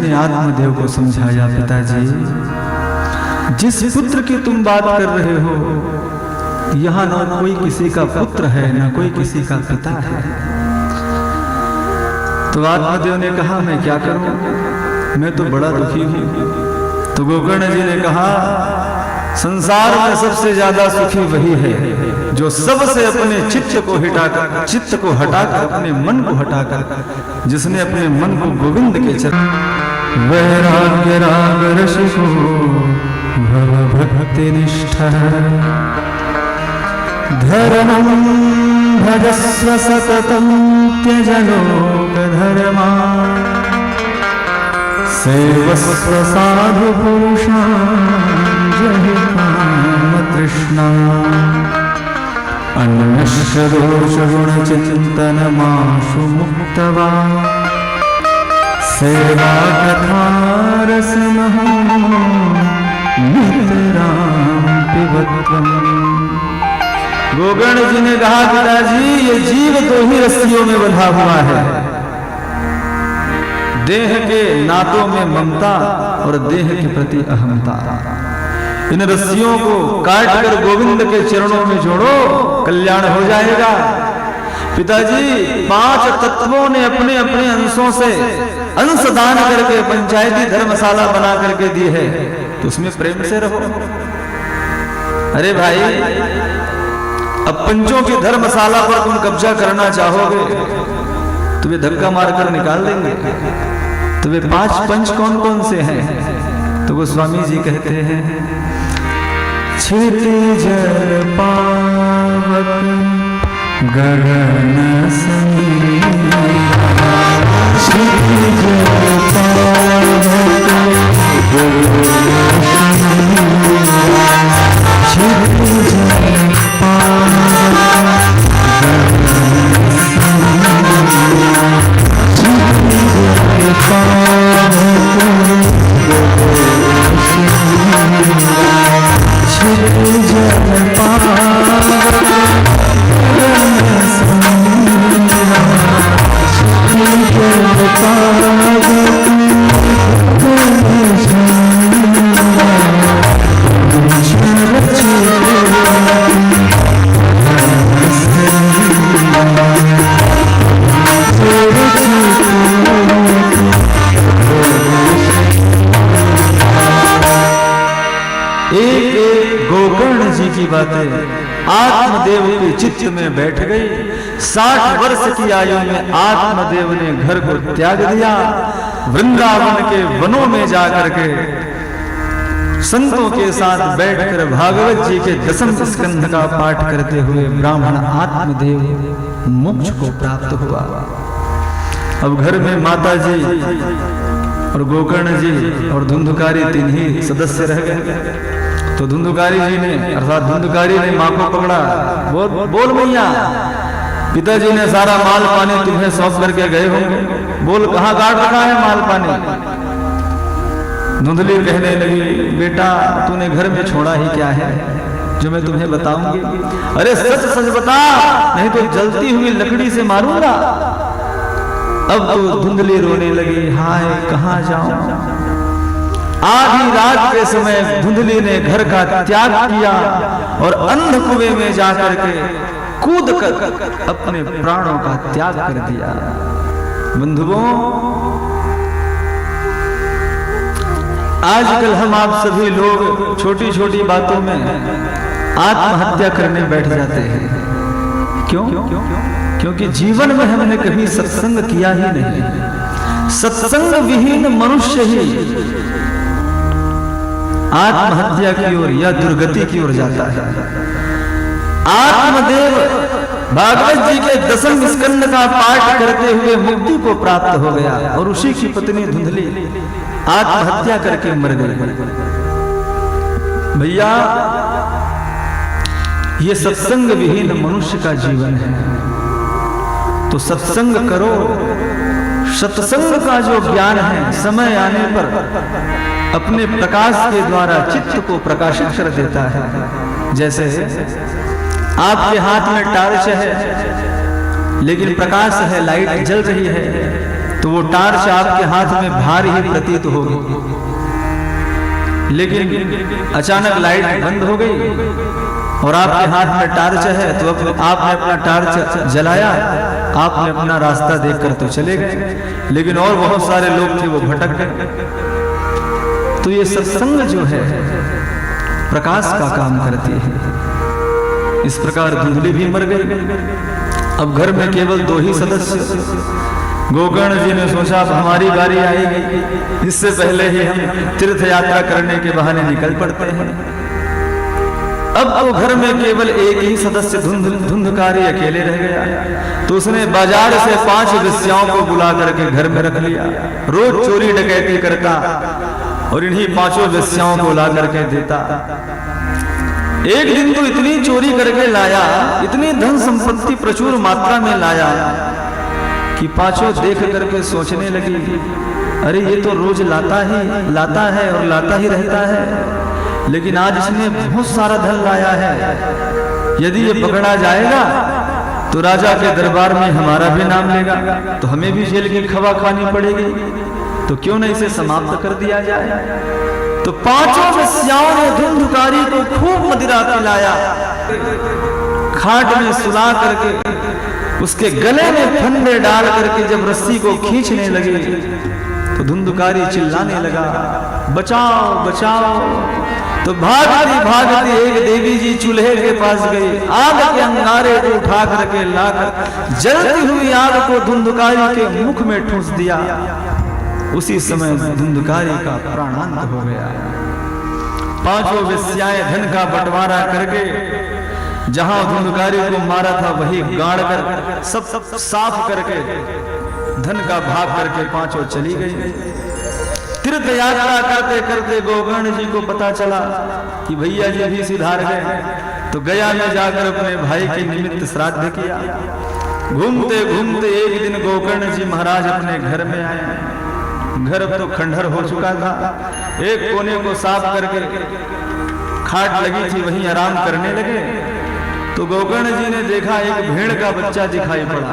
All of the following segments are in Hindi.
ने आत्मदेव को समझाया, पिताजी जिस पुत्र की तुम बात कर रहे हो, यहाँ ना कोई किसी का पुत्र है ना कोई किसी का पिता है। तो आत्मदेव ने कहा, मैं क्या करूं, मैं तो बड़ा दुखी हूं। तो गोकर्ण जी ने कहा, संसार में सबसे ज्यादा सुखी वही है जो सबसे अपने चित्त को हटाकर अपने मन को हटाकर, जिसने अपने मन को गोविंद के चरण वैराग्य राग रसिको भव भक्ति निष्ठा धर्मं भजस्व सततं त्यज लोक धर्मा सेवस्व साधु पुरुषान् जहि काम तृष्णा अन्नश्च दोष गुण चिंतन माशु मुक्तवा सेवा कथा रसमहो नितराम पिबत्वम्। गोकर्ण जी ने कहा, पिताजी ये जीव तो ही रस्सियों में बंधा हुआ है, देह के नातों में ममता और देह के प्रति अहमता। इन रस्सियों को काट कर गोविंद के चरणों में जोड़ो, कल्याण हो जाएगा। पिताजी 5 तत्वों ने अपने अपने अंशों से अंशदान करके पंचायती धर्मशाला बना करके दी है, तो उसमें प्रेम से रहो। अरे भाई, अब पंचों की धर्मशाला पर तुम कब्जा करना चाहोगे, तुम्हें धक्का मारकर निकाल देंगे। तो वे 5 पंच कौन कौन से हैं? तो गोस्वामी जी कहते हैं, क्षितिज पावक गगन समीरा, क्षितिज पावक गगन समीरा, क्षितिज पावक आत्मदेव के चित्त में बैठ गई। 60 वर्ष की आयु में आत्मदेव ने घर को त्याग दिया, वृंदावन के वनों में जाकर के संतों के साथ बैठकर भागवत जी के 10वें स्कंध का पाठ करते हुए ब्राह्मण आत्मदेव मोक्ष को प्राप्त हुआ। अब घर में माता जी और गोकर्ण जी और धुंधुकारी 3 ही सदस्य रह गए। तो धुंधुकारी जी ने अर्थात धुंधुकारी ने मां को पकड़ा, बोल मैया, पिताजी ने सारा माल पानी तुम्हें सौंप करके गए होंगे, बोल कहाँ गाड़ रखा है माल पानी। धुंधली कहने लगी, बेटा तूने घर में छोड़ा ही क्या है जो मैं तुम्हें बताऊंगी। अरे सच सच बता, नहीं तो जलती हुई लकड़ी से मारूंगा। अब तो धुंधली रोने लगी, हाय कहाँ जाऊं। आधी रात के समय धुंधली ने घर का त्याग किया और अंध कुएं में जाकर के कूद कर अपने प्राणों का त्याग कर दिया। बंधुओं, आजकल हम आप सभी लोग छोटी छोटी बातों में आत्महत्या करने बैठ जाते हैं। क्यों? क्योंकि जीवन में हमने कभी सत्संग किया ही नहीं। सत्संग विहीन मनुष्य ही आत्महत्या की ओर या दुर्गति की ओर जाता है। आत्मदेव भागवत जी के 10वें स्कंद का पाठ करते हुए मुक्ति को प्राप्त हो गया और उसी की पत्नी धुंधली आत्महत्या करके मर गई। भैया, ये सत्संग विहीन मनुष्य का जीवन है। तो सत्संग करो। सत्संग का जो ज्ञान है समय आने पर अपने प्रकाश के द्वारा चित्त को प्रकाशित कर देता है। जैसे आपके हाथ में टार्च है लेकिन प्रकाश है, लाइट जल रही है, तो वो टार्च आपके हाथ में भारी ही प्रतीत होगी, लेकिन अचानक लाइट बंद हो गई और आपके हाथ में टार्च है, तो आपने अपना टार्च जलाया, आपने अपना रास्ता देखकर तो चले गए, लेकिन और बहुत सारे लोग थे वो भटक गए। तो ये सत्संग जो है प्रकाश का काम करती है। इस प्रकार धुंधली भी मर गई। अब घर में केवल 2 ही सदस्य। गोकर्ण जी ने सोचा अब हमारी बारी आएगी, इससे पहले ही हम तीर्थ यात्रा करने के बहाने निकल पड़ते हैं। अब तो घर में केवल एक ही सदस्य धुंधकारी अकेले रह गया। तो उसने बाजार से 5 वेश्याओं को बुला करके घर में रख लिया। रोज चोरी डकैती करता और इन्हीं 5 वेश्याओं को ला करके देता। एक दिन तो इतनी चोरी करके लाया, इतनी धन संपत्ति प्रचुर मात्रा में लाया कि 5 देख करके सोचने लगी, अरे ये तो रोज लाता है और लाता ही रहता है, लेकिन आज इसने बहुत सारा धन लाया है। यदि ये पकड़ा जाएगा तो राजा के दरबार में हमारा भी नाम लेगा, तो हमें भी जेल की खवा खानी पड़ेगी। तो क्यों न इसे समाप्त कर दिया जाए। तो 5 वेश्याओं ने धुंधकारी को खूब मदिरा पिलाया, खाट में सुला करके उसके गले में फंदे डाल करके जब रस्सी को खींचने लगे तो धुंधकारी चिल्लाने लगा, बचाओ बचाओ। तो भागती भागती एक देवी जी चूल्हे के पास गई, आग के अंगारे को उठा करके लाकर जलती हुई आग को धुंधकारी के मुख में ठूंस दिया। उसी समय धुंधकारी का प्राणांत हो गया। 5 वेश्याएं धन का बंटवारा करके जहां धुंधकारी को मारा था वही गाड़ कर सब साफ करके धन का भाग करके 5 चली गई। तीर्थ यात्रा करते करते गोकर्ण जी को पता चला कि भैया जी भी सिधार गए। तो गया में जाकर अपने भाई के निमित्त श्राद्ध किया। घूमते घूमते एक दिन गोकर्ण जी महाराज अपने घर में आए। घर अब तो खंडहर हो चुका था। एक कोने को साफ करके खाट लगी थी, वहीं आराम करने लगे। तो गोकर्ण जी ने देखा एक भेड़ का बच्चा दिखाई पड़ा।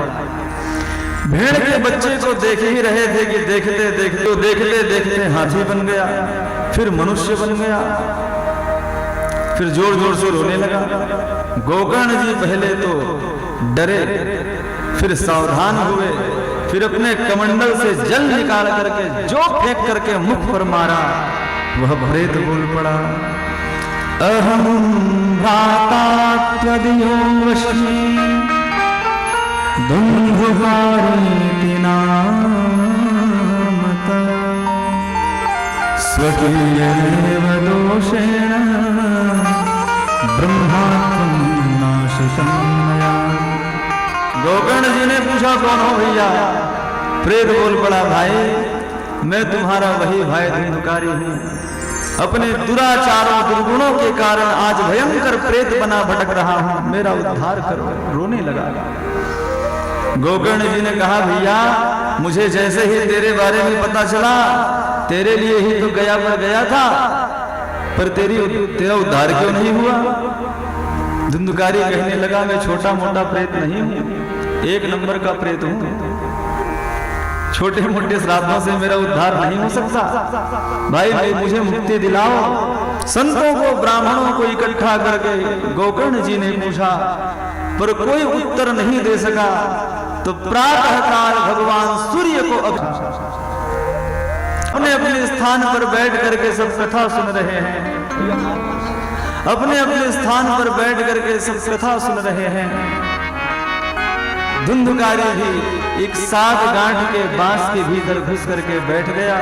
भेड़ के बच्चे को देख ही रहे थे कि देखते देखते हाथी बन गया, फिर मनुष्य बन गया, फिर जोर जोर से रोने लगा। गोकर्ण जी पहले तो डरे, फिर सावधान हुए, फिर अपने कमंडल से जल निकाल करके जो फेंक करके मुख पर मारा, वह प्रेत बोल पड़ा, अहम भ्राता त्वदीयो वश्मी धुंधुकारीति नामतः स्वकीयेव दोषेण ब्रह्मात्मं नाशितं मया। गोकर्ण जी ने पूछा, कौन हो भैया? प्रेत बोल पड़ा, भाई मैं तुम्हारा वही भाई धुंधुकारी हूँ। अपने दुराचारों दुर्गुणों के कारण आज भयंकर प्रेत बना भटक रहा हूँ, मेरा उद्धार करो। रोने लगा। गोकर्ण जी ने कहा, भैया मुझे जैसे ही तेरे बारे में पता चला, तेरे लिए ही तो गया पर गया था, पर तेरा उद्धार क्यों नहीं हुआ? धुंधुकारी कहने लगा, मैं छोटा मोटा प्रेत नहीं हूं, 1 नंबर का प्रेत हूं। छोटे मोटे श्राद्धों से मेरा उद्धार नहीं हो सकता। भाई मुझे मुक्ति दिलाओ। संतों को ब्राह्मणों को इकट्ठा करके गोकर्ण जी ने पूछा, पर कोई उत्तर नहीं दे सका। तो प्रातःकाल भगवान सूर्य को अपने अपने स्थान पर बैठ करके सब कथा सुन रहे हैं। अपने अपने स्थान पर बैठ करके सब कथा सुन रहे हैं। धुंधुकारी भी एक 7 गांठ के बांस के भीतर घुस करके बैठ गया।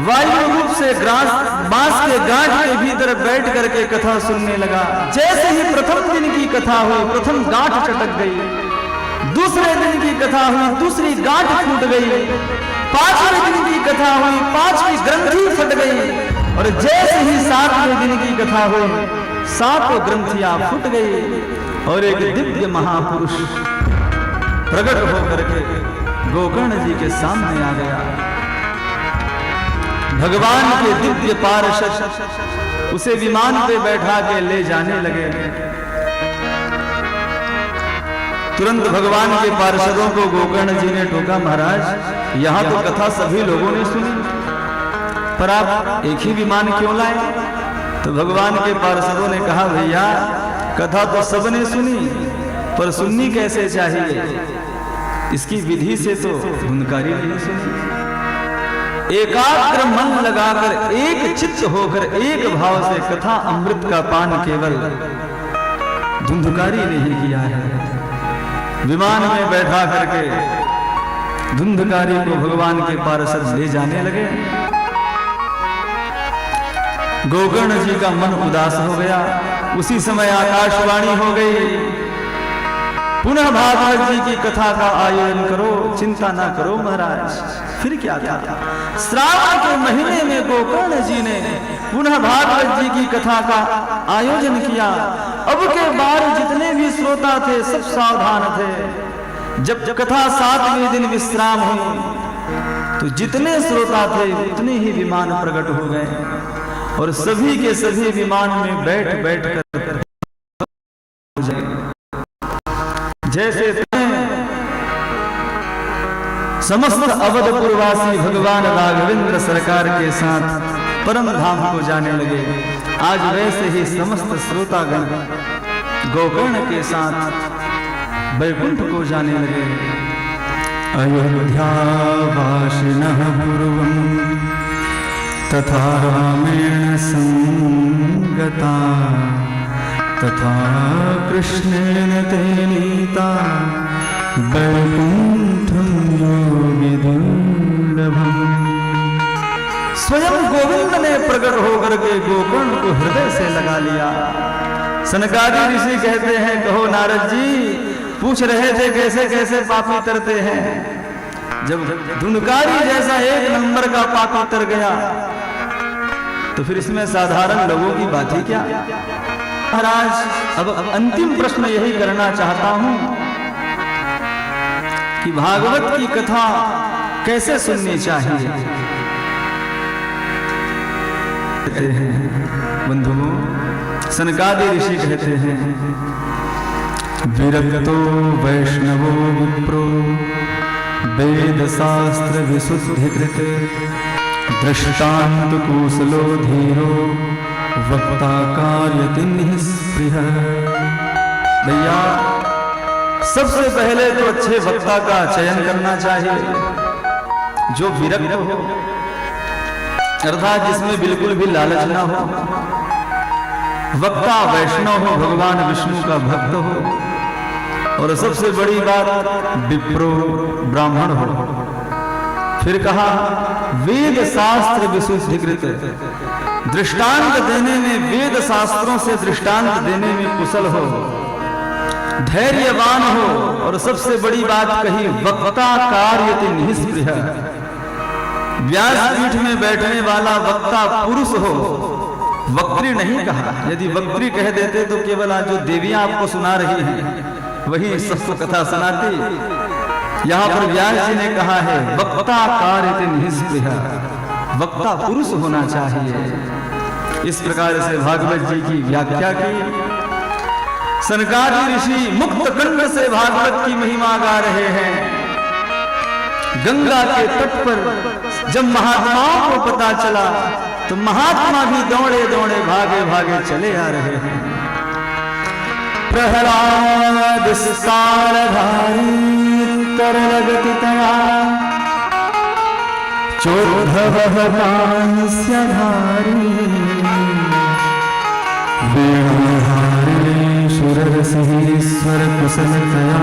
वायु रूप से बांस के गांठ के भीतर बैठ करके कथा सुनने लगा। जैसे ही प्रथम दिन की कथा हुई, प्रथम गांठ चटक गई। दूसरे दिन की कथा हुई, दूसरी गांठ फूट गई। 5वें दिन की कथा हुई, 5वीं ग्रंथि फट गई। और जैसे ही 7वें दिन की कथा हुई, 7 ग्रंथियां फूट गई और एक दिव्य महापुरुष प्रकट होकर के गोकर्ण जी के सामने आ गया। भगवान के दिव्य पार्षद उसे विमान पे बैठा के ले जाने लगे। तुरंत भगवान के पार्षदों को गोकर्ण जी ने टोका, महाराज यहाँ तो कथा सभी लोगों ने सुनी, पर आप एक ही विमान क्यों लाए? तो भगवान के पार्षदों ने कहा, भैया कथा तो सबने सुनी, पर सुननी कैसे चाहिए, इसकी विधि से तो धुनकारी नहीं सुनी। एकाग्र मन लगाकर, एक चित्त होकर, एक भाव से कथा अमृत का पान केवल धुंधकारी नहीं किया है। विमान में बैठा करके धुंधकारी को भगवान के पार्षद ले जाने लगे। गोकर्ण जी का मन उदास हो गया। उसी समय आकाशवाणी हो गई, पुनः भागवत जी की कथा का आयोजन करो, चिंता ना करो महाराज। फिर क्या था, श्रावण के महीने में गोकर्ण जी ने पुनः भागवत जी की कथा का आयोजन किया। अब के बार जितने भी श्रोता थे सब सावधान थे। जब कथा 7वें दिन विश्राम हुई तो जितने श्रोता थे उतने ही विमान प्रकट हो गए और सभी के सभी विमान में बैठ बैठ कर जैसे समस्त अवधपुरवासी भगवान राघवेंद्र सरकार के साथ परम धाम को जाने लगे। आज वैसे ही समस्त श्रोतागण गोकर्ण के साथ वैकुंठ को जाने लगे। अयोध्यावासिनः पूर्वं तथा रामेण संगता तथा कृष्णेन ते नीता वैकुंठं योगी दुर्लभम्। स्वयं गोविंद ने प्रकट होकर के गोकर्ण को हृदय से लगा लिया। सनकादि ऋषि कहते हैं, कहो नारद जी, पूछ रहे थे कैसे कैसे पापी तरते हैं। जब धुनकारी जैसा एक नंबर का पापी तर गया तो फिर इसमें साधारण लोगों की बात ही क्या। महाराज अब अंतिम प्रश्न यही करना चाहता हूं कि भागवत की कथा कैसे सुननी चाहिए। बंधुओं, सनकादि ऋषि कहते हैं, विरक्तो वैष्णवो विप्रो वेद शास्त्र विशुद्धिकृत दृष्टांत कुशलो धीरो वक्ता कार्यति निःस्पृह। भैया सबसे पहले तो अच्छे वक्ता का चयन करना चाहिए जो विरक्त हो, अर्थात जिसमें बिल्कुल भी लालच ना हो। वक्ता वैष्णव हो, भगवान विष्णु का भक्त हो, और सबसे बड़ी बात विप्रो ब्राह्मण हो। फिर कहा वेद शास्त्र विशुद्धिकृत, दृष्टांत देने में, वेद शास्त्रों से दृष्टांत देने में कुशल हो, धैर्यवान हो, और सबसे बड़ी बात कही वक्ता कार्यति निःस्पृह। व्यासपीठ में बैठने वाला वक्ता पुरुष हो, वक्त्री नहीं कहा। यदि वक्त्री कह देते तो केवल आज जो देवियां आपको सुना रही हैं वही सबको कथा सुनाती। यहाँ पर व्यास जी ने कहा है वक्ता कार्यति निःस्पृह, वक्ता पुरुष होना चाहिए। इस प्रकार से भागवत जी की व्याख्या की। सनकादि ऋषि मुक्त कंठ से भागवत की महिमा गा रहे हैं। गंगा के तट पर जब महात्माओं को पता चला तो महात्मा भी दौड़े दौड़े भागे भागे चले आ रहे हैं। प्रहलाद सारधारी तरलगति तया चोद्धवः पांस्यधारी वेणुधारी सुररसिंह कुशलतया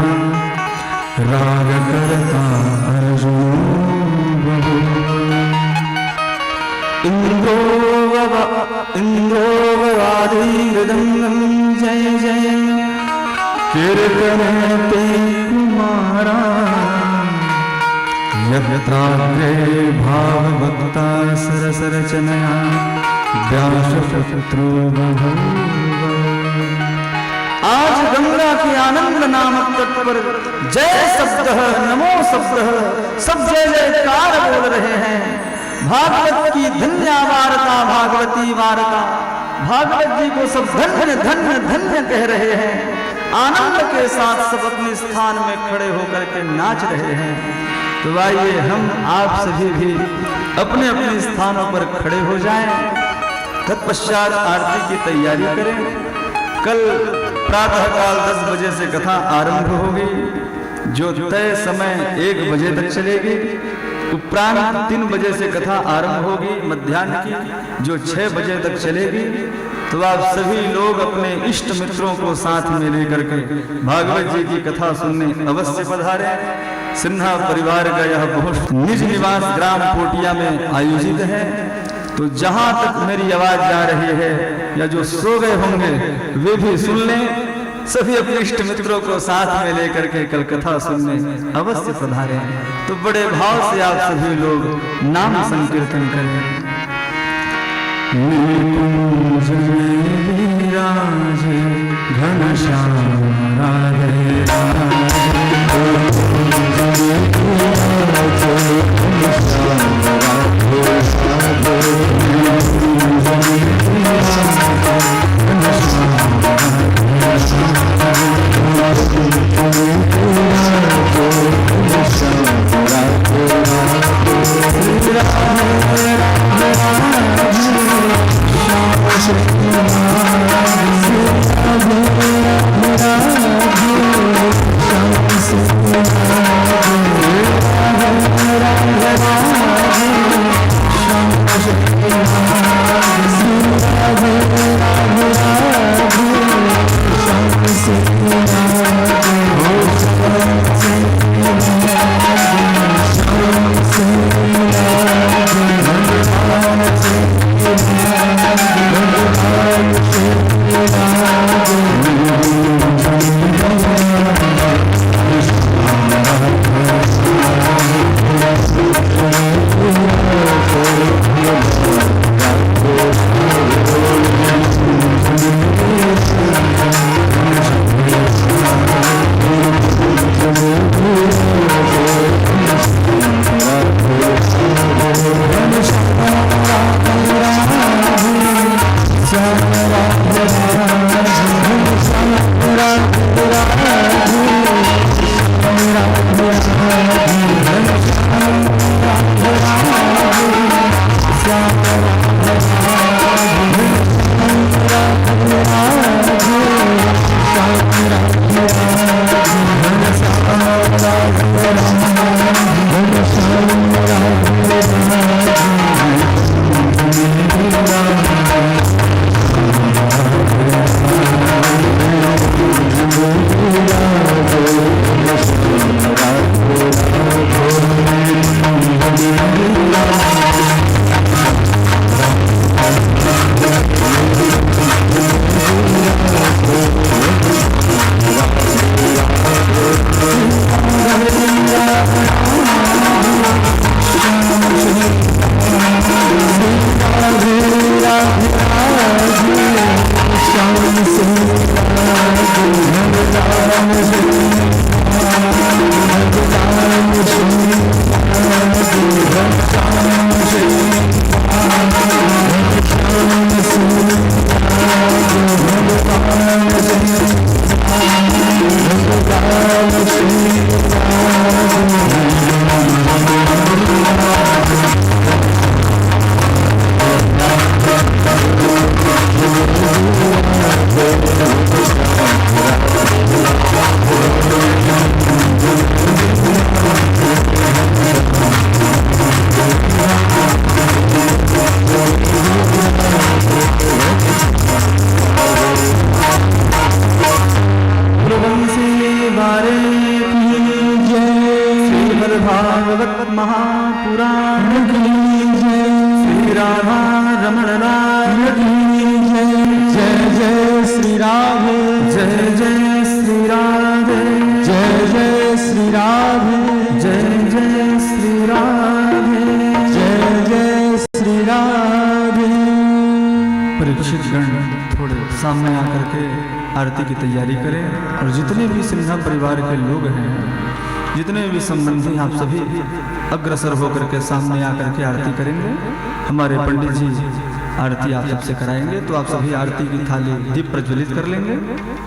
राग करता अर्जुन बहु। इंद्रोवादी मृदंगम जय जय कीर्तनते कुमारा यत्राग्रे भावभक्ता सरसरचनया व्यासशत्रु बभूव। आज गंगा के आनंद नामक तट पर जय शब्द, नमो शब्द, सब जय जयकार बोल रहे हैं। भागवत की धन्य वार्ता, भागवती वार्ता, भागवत जी को सब धन्य धन्य धन्य कह रहे हैं। आनंद के साथ सब अपने स्थान में खड़े होकर के नाच रहे हैं। तो आइए हम आप सभी भी अपने अपने स्थानों पर खड़े हो जाएं, तत्पश्चात आरती की तैयारी करें। कल प्रातःकाल 10 बजे से कथा आरंभ होगी, जो तय समय 1 बजे तक चलेगी। उपरांत 3 बजे से कथा आरंभ होगी मध्याह्न की, जो 6 बजे तक चलेगी। तो आप सभी लोग अपने इष्ट मित्रों को साथ में लेकर के भागवत जी की कथा सुनने अवश्य पधारे। सिन्हा परिवार का यह बहुत निज निवास ग्राम पोटिया में आयोजित है। तो जहां तक मेरी आवाज जा रही है या जो सो गए होंगे वे भी सुन लें। सभी अपने इष्ट मित्रों को साथ में लेकर के कल कथा सुनने अवश्य पधारे। तो बड़े भाव से आप सभी लोग नाम संकीर्तन करें। निकुंज में विराजे घनश्याम राधे सामने आकर के आरती की तैयारी करें। और जितने भी सिन्हा परिवार के लोग हैं, जितने भी संबंधी, आप सभी अग्रसर होकर के सामने आकर के आरती करेंगे। हमारे पंडित जी आरती आप सबसे कराएंगे। तो आप सभी आरती की थाली दीप प्रज्वलित कर लेंगे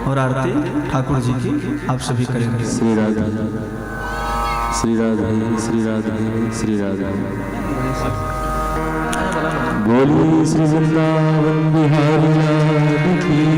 और आरती ठाकुर जी की आप सभी करेंगे। श्री राधे श्री राधे श्री राधे श्री राधे। बोलिए श्री वृंदावन बिहारी लाल की।